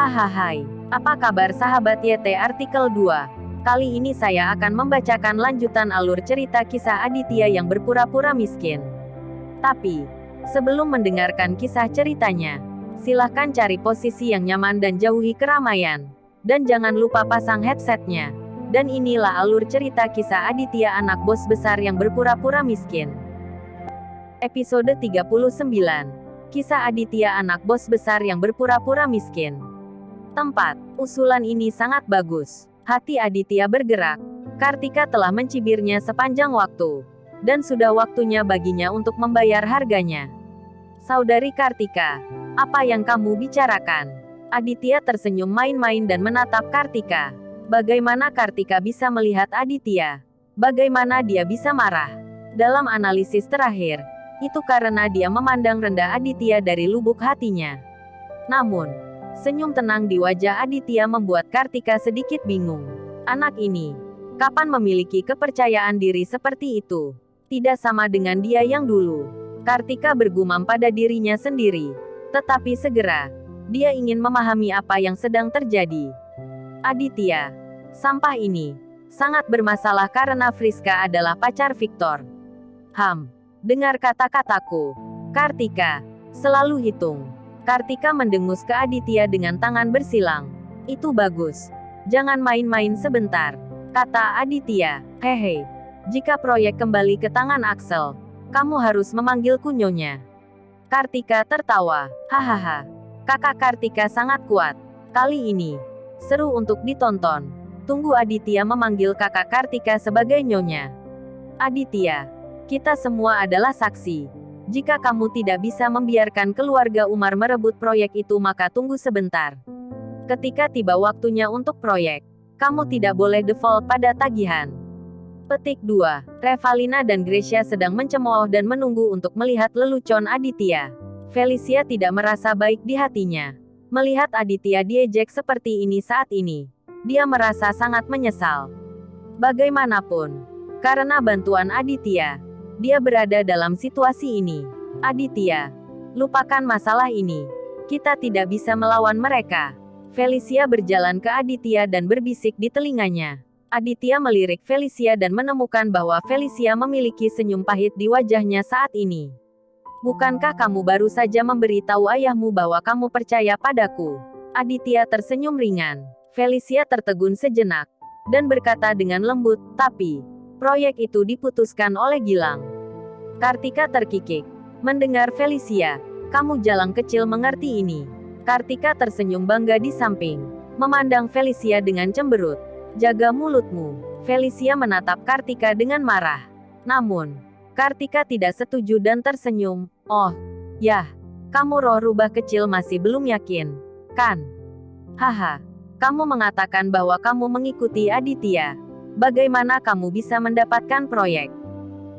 Hahaha, apa kabar sahabat YT Artikel 2? Kali ini saya akan membacakan lanjutan alur cerita kisah Aditya yang berpura-pura miskin. Tapi, sebelum mendengarkan kisah ceritanya, silahkan cari posisi yang nyaman dan jauhi keramaian. Dan jangan lupa pasang headsetnya. Dan inilah alur cerita kisah Aditya anak bos besar yang berpura-pura miskin. Episode 39. Kisah Aditya anak bos besar yang berpura-pura miskin. Tempat, usulan ini sangat bagus. Hati Aditya bergerak. Kartika telah mencibirnya sepanjang waktu. Dan sudah waktunya baginya untuk membayar harganya. Saudari Kartika, apa yang kamu bicarakan? Aditya tersenyum main-main dan menatap Kartika. Bagaimana Kartika bisa melihat Aditya? Bagaimana dia bisa marah? Dalam analisis terakhir, itu karena dia memandang rendah Aditya dari lubuk hatinya. Namun, senyum tenang di wajah Aditya membuat Kartika sedikit bingung. Anak ini, kapan memiliki kepercayaan diri seperti itu? Tidak sama dengan dia yang dulu. Kartika bergumam pada dirinya sendiri. Tetapi segera, dia ingin memahami apa yang sedang terjadi. Aditya, sampah ini, sangat bermasalah karena Friska adalah pacar Victor. Dengar kata-kataku. Kartika, selalu hitung. Kartika mendengus ke Aditya dengan tangan bersilang. Itu bagus. Jangan main-main sebentar, kata Aditya. Hehe. Jika proyek kembali ke tangan Axel, kamu harus memanggilku Nyonya. Kartika tertawa. Hahaha. Kakak Kartika sangat kuat. Kali ini, seru untuk ditonton. Tunggu Aditya memanggil kakak Kartika sebagai Nyonya. Aditya, kita semua adalah saksi. Jika kamu tidak bisa membiarkan keluarga Umar merebut proyek itu maka tunggu sebentar. Ketika tiba waktunya untuk proyek, kamu tidak boleh default pada tagihan. Petik 2. Revalina dan Gracia sedang mencemooh dan menunggu untuk melihat lelucon Aditya. Felicia tidak merasa baik di hatinya. Melihat Aditya diejek seperti ini saat ini, dia merasa sangat menyesal. Bagaimanapun, karena bantuan Aditya, dia berada dalam situasi ini. Aditya, lupakan masalah ini. Kita tidak bisa melawan mereka. Felicia berjalan ke Aditya dan berbisik di telinganya. Aditya melirik Felicia dan menemukan bahwa Felicia memiliki senyum pahit di wajahnya saat ini. Bukankah kamu baru saja memberitahu ayahmu bahwa kamu percaya padaku? Aditya tersenyum ringan. Felicia tertegun sejenak dan berkata dengan lembut, tapi proyek itu diputuskan oleh Gilang. Kartika terkikik. Mendengar Felicia, kamu jalang kecil mengerti ini. Kartika tersenyum bangga di samping. Memandang Felicia dengan cemberut. Jaga mulutmu. Felicia menatap Kartika dengan marah. Namun, Kartika tidak setuju dan tersenyum. Oh, yah. Kamu roh rubah kecil masih belum yakin, kan? Haha. Kamu mengatakan bahwa kamu mengikuti Aditya. Bagaimana kamu bisa mendapatkan proyek?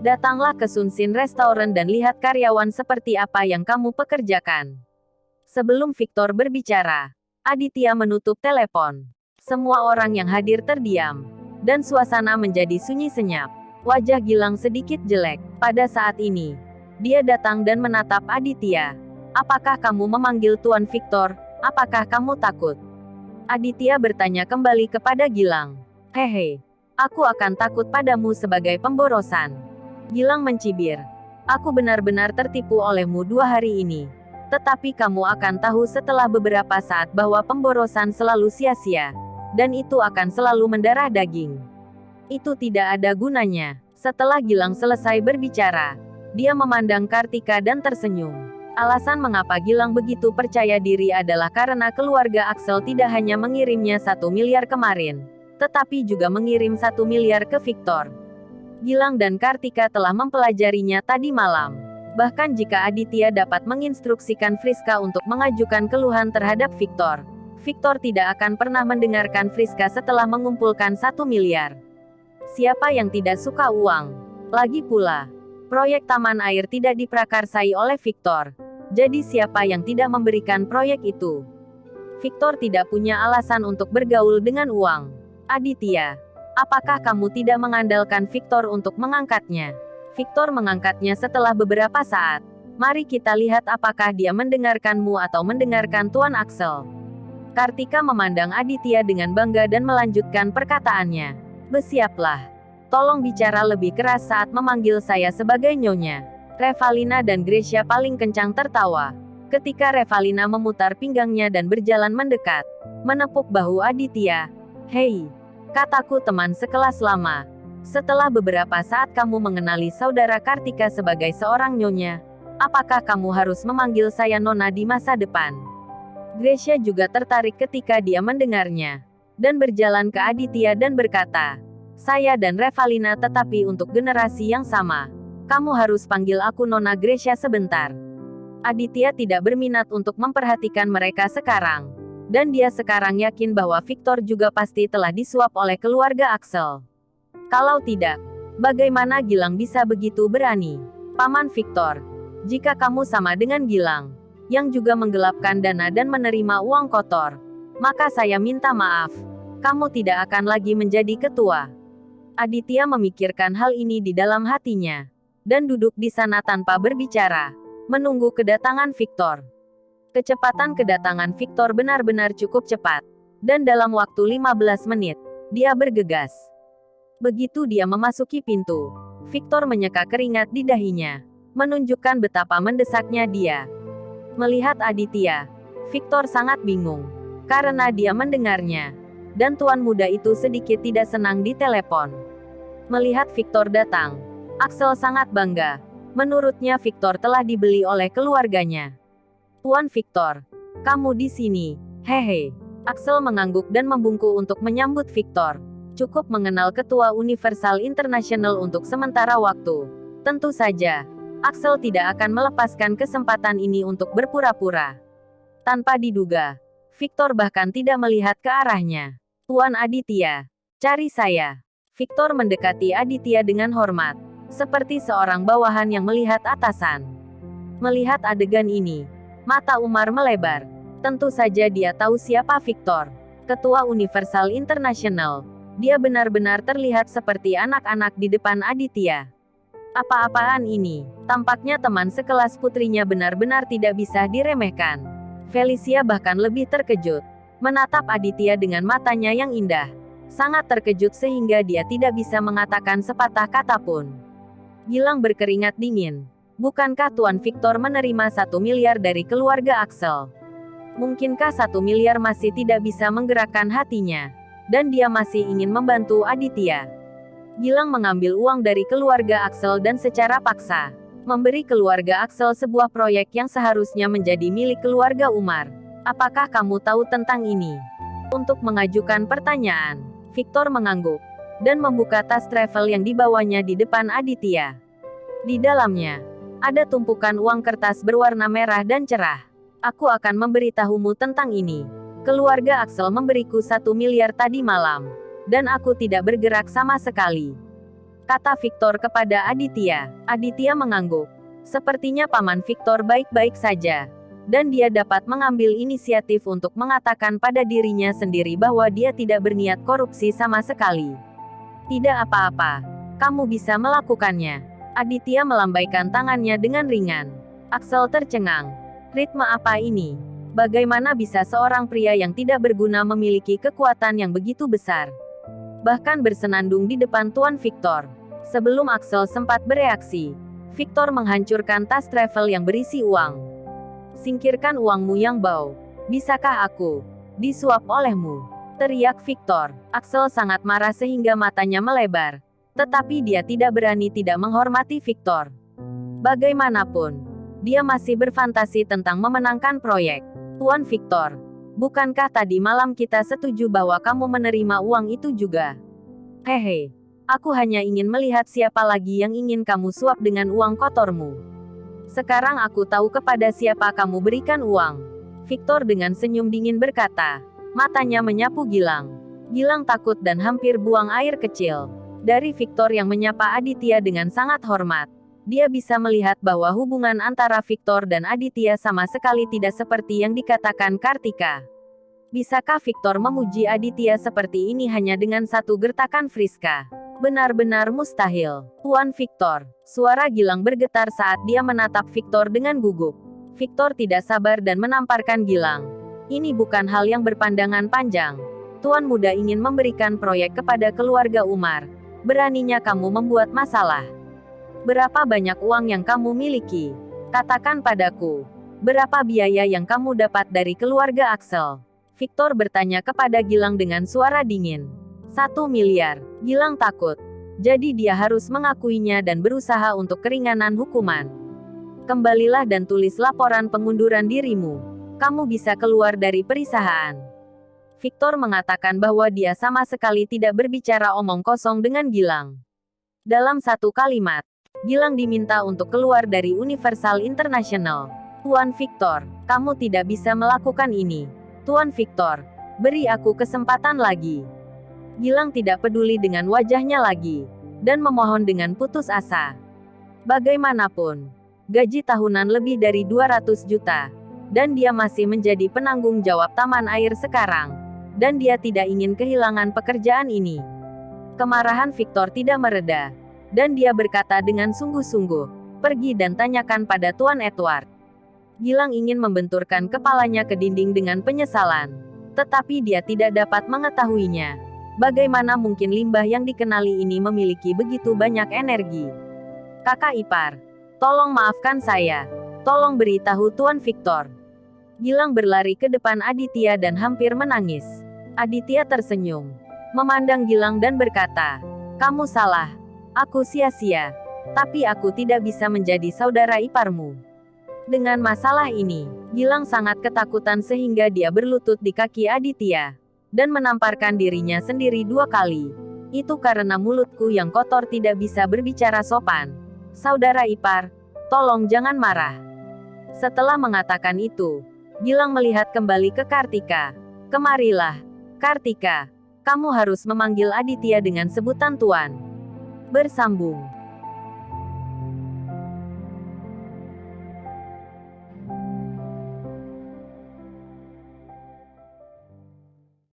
Datanglah ke Sunsin Restaurant dan lihat karyawan seperti apa yang kamu pekerjakan. Sebelum Victor berbicara, Aditya menutup telepon. Semua orang yang hadir terdiam. Dan suasana menjadi sunyi senyap. Wajah Gilang sedikit jelek. Pada saat ini, dia datang dan menatap Aditya. Apakah kamu memanggil Tuan Victor? Apakah kamu takut? Aditya bertanya kembali kepada Gilang. Hehe. Aku akan takut padamu sebagai pemborosan. Gilang mencibir. Aku benar-benar tertipu olehmu 2 hari ini. Tetapi kamu akan tahu setelah beberapa saat bahwa pemborosan selalu sia-sia. Dan itu akan selalu mendarah daging. Itu tidak ada gunanya. Setelah Gilang selesai berbicara, dia memandang Kartika dan tersenyum. Alasan mengapa Gilang begitu percaya diri adalah karena keluarga Axel tidak hanya mengirimnya 1 miliar kemarin, tetapi juga mengirim 1 miliar ke Victor. Gilang dan Kartika telah mempelajarinya tadi malam. Bahkan jika Aditya dapat menginstruksikan Friska untuk mengajukan keluhan terhadap Victor, Victor tidak akan pernah mendengarkan Friska setelah mengumpulkan 1 miliar. Siapa yang tidak suka uang? Lagi pula, proyek taman air tidak diprakarsai oleh Victor. Jadi siapa yang tidak memberikan proyek itu? Victor tidak punya alasan untuk bergaul dengan uang. Aditya, apakah kamu tidak mengandalkan Victor untuk mengangkatnya? Victor mengangkatnya setelah beberapa saat. Mari kita lihat apakah dia mendengarkanmu atau mendengarkan Tuan Axel. Kartika memandang Aditya dengan bangga dan melanjutkan perkataannya. Bersiaplah. Tolong bicara lebih keras saat memanggil saya sebagai Nyonya. Revalina dan Gracia paling kencang tertawa. Ketika Revalina memutar pinggangnya dan berjalan mendekat, menepuk bahu Aditya. Hei, kataku teman sekelas lama. Setelah beberapa saat kamu mengenali saudara Kartika sebagai seorang Nyonya, apakah kamu harus memanggil saya Nona di masa depan? Gracia juga tertarik ketika dia mendengarnya, dan berjalan ke Aditya dan berkata, saya dan Revalina tetapi untuk generasi yang sama. Kamu harus panggil aku Nona Gracia sebentar. Aditya tidak berminat untuk memperhatikan mereka sekarang. Dan dia sekarang yakin bahwa Victor juga pasti telah disuap oleh keluarga Axel. Kalau tidak, bagaimana Gilang bisa begitu berani? Paman Victor, jika kamu sama dengan Gilang, yang juga menggelapkan dana dan menerima uang kotor, maka saya minta maaf. Kamu tidak akan lagi menjadi ketua. Aditya memikirkan hal ini di dalam hatinya, dan duduk di sana tanpa berbicara, menunggu kedatangan Victor. Kecepatan kedatangan Victor benar-benar cukup cepat, dan dalam waktu 15 menit, dia bergegas. Begitu dia memasuki pintu, Victor menyeka keringat di dahinya, menunjukkan betapa mendesaknya dia. Melihat Aditya, Victor sangat bingung, karena dia mendengarnya, dan tuan muda itu sedikit tidak senang di telepon. Melihat Victor datang, Axel sangat bangga. Menurutnya Victor telah dibeli oleh keluarganya. Tuan Victor, kamu di sini, hehe. Axel mengangguk dan membungkuk untuk menyambut Victor. Cukup mengenal ketua Universal International untuk sementara waktu. Tentu saja, Axel tidak akan melepaskan kesempatan ini untuk berpura-pura. Tanpa diduga, Victor bahkan tidak melihat ke arahnya. Tuan Aditya, cari saya. Victor mendekati Aditya dengan hormat, seperti seorang bawahan yang melihat atasan. Melihat adegan ini, mata Umar melebar. Tentu saja dia tahu siapa Victor. Ketua Universal International. Dia benar-benar terlihat seperti anak-anak di depan Aditya. Apa-apaan ini? Tampaknya teman sekelas putrinya benar-benar tidak bisa diremehkan. Felicia bahkan lebih terkejut, menatap Aditya dengan matanya yang indah. Sangat terkejut sehingga dia tidak bisa mengatakan sepatah kata pun. Gilang berkeringat dingin. Bukankah Tuan Victor menerima 1 miliar dari keluarga Axel? Mungkinkah 1 miliar masih tidak bisa menggerakkan hatinya? Dan dia masih ingin membantu Aditya. Gilang mengambil uang dari keluarga Axel dan secara paksa memberi keluarga Axel sebuah proyek yang seharusnya menjadi milik keluarga Umar. Apakah kamu tahu tentang ini? Untuk mengajukan pertanyaan, Victor mengangguk dan membuka tas travel yang dibawanya di depan Aditya. Di dalamnya ada tumpukan uang kertas berwarna merah dan cerah. Aku akan memberitahumu tentang ini. Keluarga Axel memberiku 1 miliar tadi malam. Dan aku tidak bergerak sama sekali. Kata Victor kepada Aditya. Aditya mengangguk. Sepertinya Paman Victor baik-baik saja. Dan dia dapat mengambil inisiatif untuk mengatakan pada dirinya sendiri bahwa dia tidak berniat korupsi sama sekali. Tidak apa-apa. Kamu bisa melakukannya. Aditya melambaikan tangannya dengan ringan. Axel tercengang. Ritme apa ini? Bagaimana bisa seorang pria yang tidak berguna memiliki kekuatan yang begitu besar? Bahkan bersenandung di depan Tuan Victor. Sebelum Axel sempat bereaksi, Victor menghancurkan tas travel yang berisi uang. Singkirkan uangmu yang bau. Bisakah aku disuap olehmu? Teriak Victor. Axel sangat marah sehingga matanya melebar. Tetapi dia tidak berani tidak menghormati Victor. Bagaimanapun, dia masih berfantasi tentang memenangkan proyek. Tuan Victor, bukankah tadi malam kita setuju bahwa kamu menerima uang itu juga? Hehe, aku hanya ingin melihat siapa lagi yang ingin kamu suap dengan uang kotormu. Sekarang aku tahu kepada siapa kamu berikan uang. Victor dengan senyum dingin berkata. Matanya menyapu Gilang. Gilang takut dan hampir buang air kecil. Dari Victor yang menyapa Aditya dengan sangat hormat, dia bisa melihat bahwa hubungan antara Victor dan Aditya sama sekali tidak seperti yang dikatakan Kartika. Bisakah Victor memuji Aditya seperti ini hanya dengan satu gertakan Friska? Benar-benar mustahil. Tuan Victor, suara Gilang bergetar saat dia menatap Victor dengan gugup. Victor tidak sabar dan menamparkan Gilang. Ini bukan hal yang berpandangan panjang. Tuan muda ingin memberikan proyek kepada keluarga Umar. Beraninya kamu membuat masalah. Berapa banyak uang yang kamu miliki? Katakan padaku. Berapa biaya yang kamu dapat dari keluarga Axel? Victor bertanya kepada Gilang dengan suara dingin. 1 miliar. Gilang takut. Jadi dia harus mengakuinya dan berusaha untuk keringanan hukuman. Kembalilah dan tulis laporan pengunduran dirimu. Kamu bisa keluar dari perusahaan. Victor mengatakan bahwa dia sama sekali tidak berbicara omong kosong dengan Gilang. Dalam satu kalimat, Gilang diminta untuk keluar dari Universal International. Tuan Victor, kamu tidak bisa melakukan ini. Tuan Victor, beri aku kesempatan lagi. Gilang tidak peduli dengan wajahnya lagi, dan memohon dengan putus asa. Bagaimanapun, gaji tahunan lebih dari 200 juta, dan dia masih menjadi penanggung jawab taman air sekarang, dan dia tidak ingin kehilangan pekerjaan ini. Kemarahan Victor tidak mereda, dan dia berkata dengan sungguh-sungguh, pergi dan tanyakan pada Tuan Edward. Gilang ingin membenturkan kepalanya ke dinding dengan penyesalan, tetapi dia tidak dapat mengetahuinya. Bagaimana mungkin limbah yang dikenali ini memiliki begitu banyak energi? Kakak ipar, tolong maafkan saya. Tolong beritahu Tuan Victor. Gilang berlari ke depan Aditya dan hampir menangis. Aditya tersenyum, memandang Gilang dan berkata, kamu salah. Aku sia-sia. Tapi aku tidak bisa menjadi saudara iparmu. Dengan masalah ini, Gilang sangat ketakutan sehingga dia berlutut di kaki Aditya dan menamparkan dirinya sendiri 2 kali. Itu karena mulutku yang kotor tidak bisa berbicara sopan. Saudara ipar, tolong jangan marah. Setelah mengatakan itu, Gilang melihat kembali ke Kartika. Kemarilah, Kartika. Kamu harus memanggil Aditya dengan sebutan Tuan. Bersambung.